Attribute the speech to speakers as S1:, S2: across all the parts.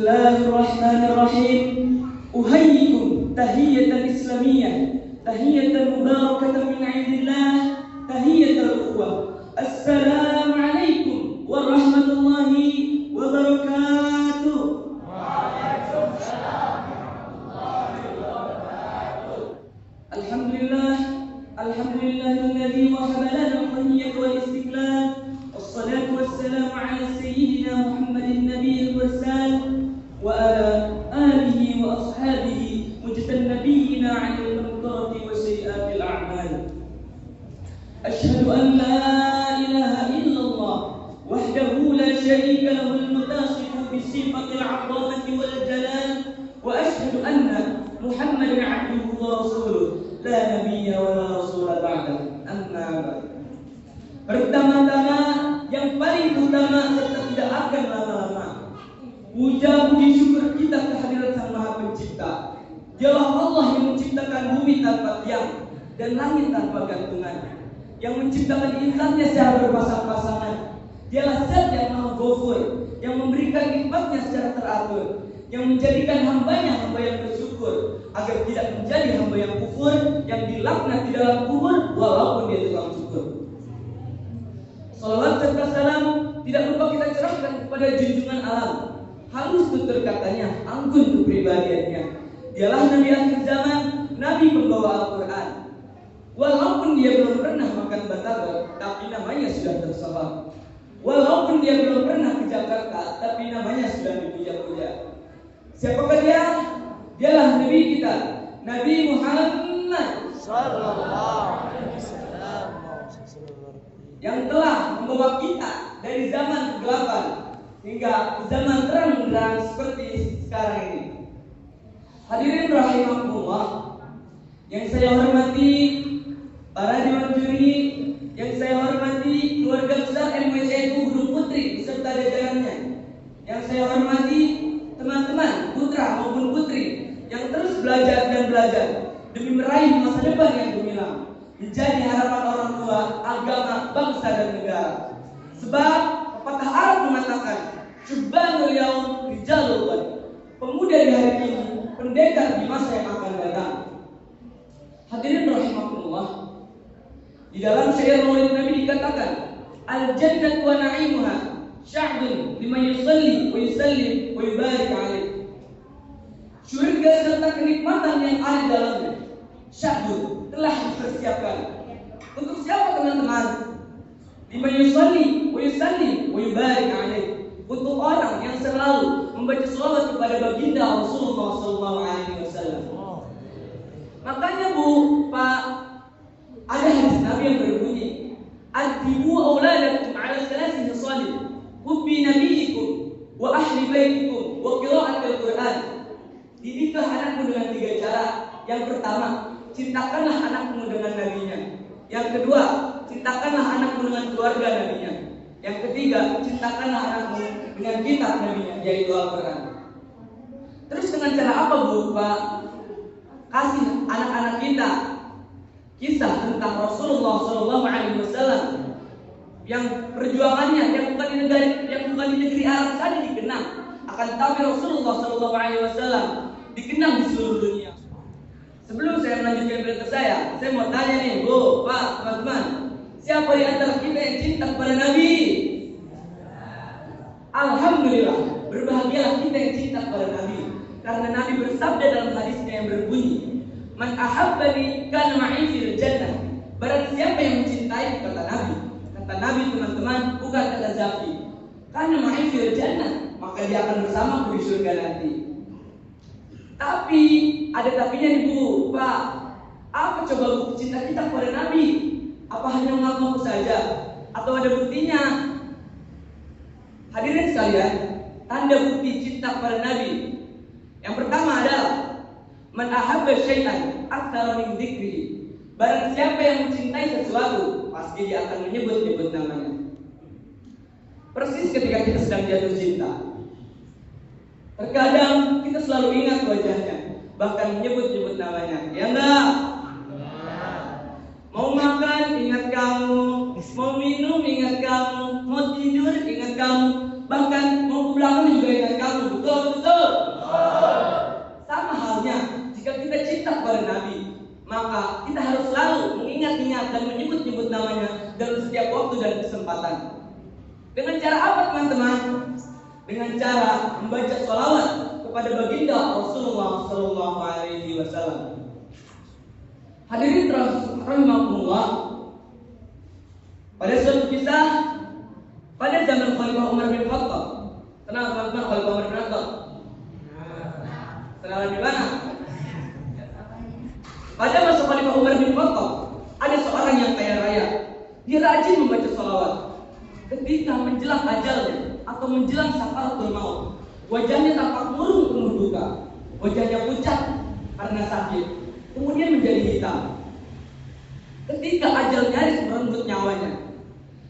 S1: Bismillahirrahmanirrahim. Uhayyikum tahiyatan islamiyah, tahiyatan mubarakatan min 'indillah, tahiyatul ukhuwah. Assalamualaikum warahmatullahi wabarakatuh. Alhamdulillah, alhamdulillahilladzi wahaba lana al-hurriyyata wal istiqlal. Wassalatu wassalamu ala sayyidina Muhammadin nabiyil mursal wa ala alihi wa ashabihi mujtannabina 'anil munkarati wa sayyi'atil a'mal. Ashhadu an la ilaha illallah wahdahu la syarika lahu al-muttasifu bi sifatil 'azamati wal jalal, wa ashhadu anna Muhammadan 'abduhu wa rasuluh la nabiyya wa la rasula ba'dahu. Amma ba'd. Pertama-tama yang paling utama serta tidak akan lama-lama, puja puji syukur kita kehadirat Sang Maha Pencipta. Dialah Allah yang menciptakan bumi tanpa tiang dan langit tanpa gantungan, yang menciptakan insannya secara berpasang-pasangan. Dialah Zat yang Maha Ghafur, yang memberikan nikmatnya secara teratur, yang menjadikan hambanya hamba yang bersyukur, agar tidak menjadi hamba yang kufur, yang dilaknat di dalam kubur walaupun dia tukang syukur. Salawat serta salam tidak lupa kita cerahkan kepada junjungan alam, halus tutur katanya, anggun kepribadiannya. Dialah Nabi akhir zaman, Nabi pembawa Al-Quran. Walaupun dia belum pernah makan batagor, tapi namanya sudah tersohor. Walaupun dia belum pernah ke Jakarta, tapi namanya sudah dipuja-puja. Siapakah dia? Dialah Nabi kita, Nabi Muhammad sallallahu alaihi wasallam, yang telah membawa kita dari zaman kegelapan hingga zaman terang-benderang seperti sekarang ini. Hadirin rahimakumullah, yang saya hormati para dewan juri, yang saya hormati keluarga besar MWCNU Gunung Putri beserta jajarannya, yang saya hormati teman-teman putra maupun putri yang terus belajar dan belajar demi meraih masa depan yang gemilang, menjadi harapan orang tua, agama, bangsa dan negara. Sebab pepatah Arab mengatakan, syubbanul yaum rijalul ghad. Pemuda di hari ini, pendekar di masa yang akan datang. Hadirin rahimakumullah, di dalam syair Maulid Nabi dikatakan, al-jannatu wa na'imuha sya'dun liman yusalli wa yusallim wa yubarik alaih. Surga serta kenikmatan yang ada di dalamnya, sya'dun, telah dipersiapkan. Untuk siapa teman-teman? Liman yusalli wa yusallim wa yubarik alaih. Untuk orang yang selalu membaca selawat kepada baginda Rasulullah SAW. Makanya Bu, Pak, ada hadis Nabi yang berbunyi, "Adibu auladakum 'ala salasin salih, hubbi nabiyikum wa ahli baitikum wa qira'atil Qur'an." Didiklah anakmu dengan 3 cara. Yang pertama, cintakanlah anakmu dengan nabinya. Yang kedua, cintakanlah anakmu dengan keluarga nabinya. Yang ketiga, cintakanlah anakmu dengan kitab nabinya, yaitu Al-Quran. Terus dengan cara apa Bu, Pak? Kasih anak-anak kita kisah tentang Rasulullah SAW yang perjuangannya yang bukan di negeri Arab saja dikenang, akan tetapi Rasulullah SAW dikenang di seluruh dunia. Sebelum saya melanjutkan berita saya mau tanya nih Bu, Pak, teman-teman, siapa di antara kita yang cinta kepada Nabi? Alhamdulillah, berbahagialah kita yang cinta kepada Nabi, karena Nabi bersabda dalam hadisnya yang berbunyi, "Man ahabbani kana ma'i fil jannah." Barang siapa yang mencintai, kata Nabi teman-teman, bukan kata Zafi, kana ma'i fil jannah, maka dia akan bersamaku di surga nanti. Tapi ada tapinya nih Bu, Pak. Apa coba bukti cinta kita kepada Nabi? Apa hanya mengaku saja? Atau ada buktinya? Hadirin sekalian, tanda bukti cinta kepada Nabi yang pertama adalah man ahabba syai'an aktsara min dzikrihi. Barang siapa yang mencintai sesuatu, pasti dia akan menyebut-nyebut namanya. Persis ketika kita sedang jatuh cinta, terkadang kita selalu ingat wajahnya, bahkan menyebut-nyebut namanya. Ya enggak? Mau makan ingat kamu, mau minum ingat kamu, mau tidur ingat kamu, bahkan mau ke belakang juga ingat kamu. Betul, betul. cinta kepada Nabi, maka kita harus selalu mengingat-ingat dan menyebut-nyebut namanya dalam setiap waktu dan kesempatan. Dengan cara apa teman-teman? Dengan cara membaca sholawat kepada baginda Rasulullah Sallallahu Alaihi Wasallam. Hadirin rahimakumullah, pada suatu kisah pada zaman Khalifah Umar bin Khattab. Kenal teman-teman Khalifah Umar bin Khattab? Kenal di mana? Pada masa Khalifah Umar bin Khattab, ada seorang yang kaya raya. Dia rajin membaca sholawat. Ketika menjelang ajalnya atau menjelang sakaratul maut, wajahnya tampak murung penuh duka. Wajahnya pucat karena sakit, kemudian menjadi hitam. Ketika ajal nyaris merenggut nyawanya,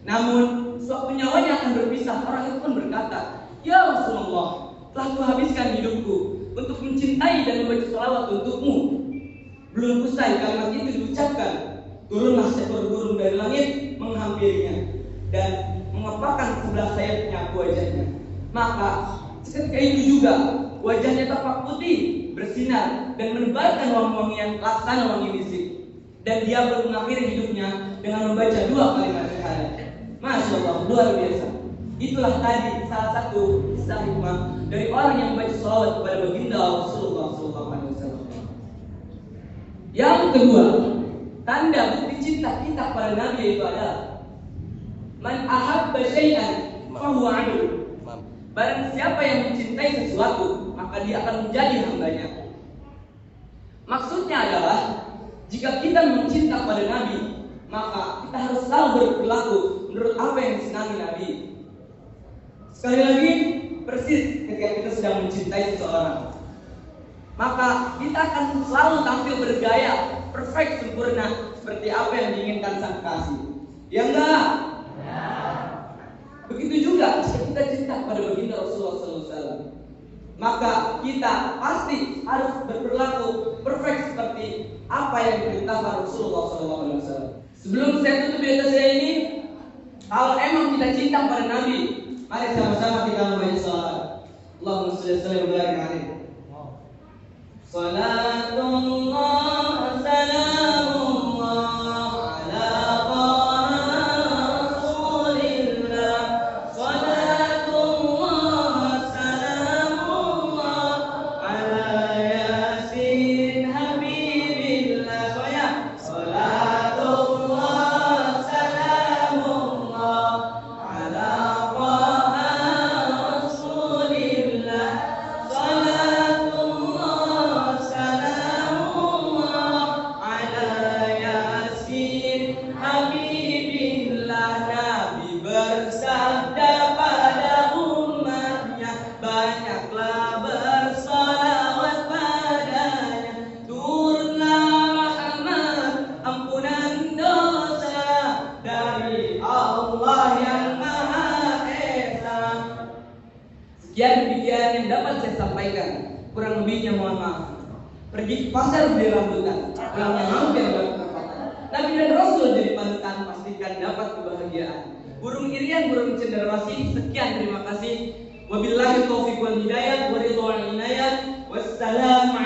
S1: namun sewaktu nyawanya akan berpisah, orang itu pun berkata, "Ya Rasulullah, telah kuhabiskan hidupku untuk mencintai dan membaca sholawat untukmu." Belum usai kalimat itu diucapkan, turunlah seekor burung dari langit menghampirinya dan mengepakkan sebelah sayapnya ke wajahnya. Maka ketika itu juga wajahnya tampak putih, bersinar dan menebarkan wangi-wangian laksana wangi misik. Dan dia baru mengakhiri hidupnya dengan membaca 2 kalimat syahadat. Masya Allah, luar biasa. Itulah tadi salah satu kisah hikmah dari orang yang membaca sholawat kepada baginda Rasulullah SAW. Yang kedua, tanda bukti cinta kita kepada Nabi itu adalah man ahabba syai'an fahuwa abduh. Barang siapa yang mencintai sesuatu, maka dia akan menjadi hambanya. Maksudnya adalah jika kita mencinta kepada Nabi, maka kita harus selalu berperilaku menurut apa yang disenangi Nabi. Sekali lagi, persis ketika kita sedang mencintai seseorang, maka kita akan selalu tampil bergaya perfect, sempurna seperti apa yang diinginkan sang kekasih. Ya enggak? Ya. Begitu juga jika kita cinta kepada baginda Rasulullah SAW, maka kita pasti harus berperilaku perfect seperti apa yang diperintahkan Rasulullah SAW. Sebelum saya tutup video saya ini, kalau emang kita cinta pada Nabi, mari sama-sama kita membaca salawat. Allahumma shalli wa barik alaihi. Salatullah salamullah ala Rasulillah. Salatullah salamullah ala Yasin Habibillah. Salatullah salamullah ala Rasulillah. Salatullah salamullah ala Yasin Habibillah. Nabi bersabda pada umatnya, banyaklah bersalawat padanya. Turunlah rahmat, ampunan dosa dari Allah yang Maha Esa. Sekian demikian yang dapat saya sampaikan. Kurang lebihnya mohon maaf. Pergi ke pasar beli rambutan, pulangnya hampir dapat perapatan. Nabi dan Rasul jadi panutan, pastikan dapat kebahagiaan. Burung irian, burung cenderawasih. Sekian, terima kasih. Wabillahi taufiq wal hidayah, wa ridwan inayah. Wassalamu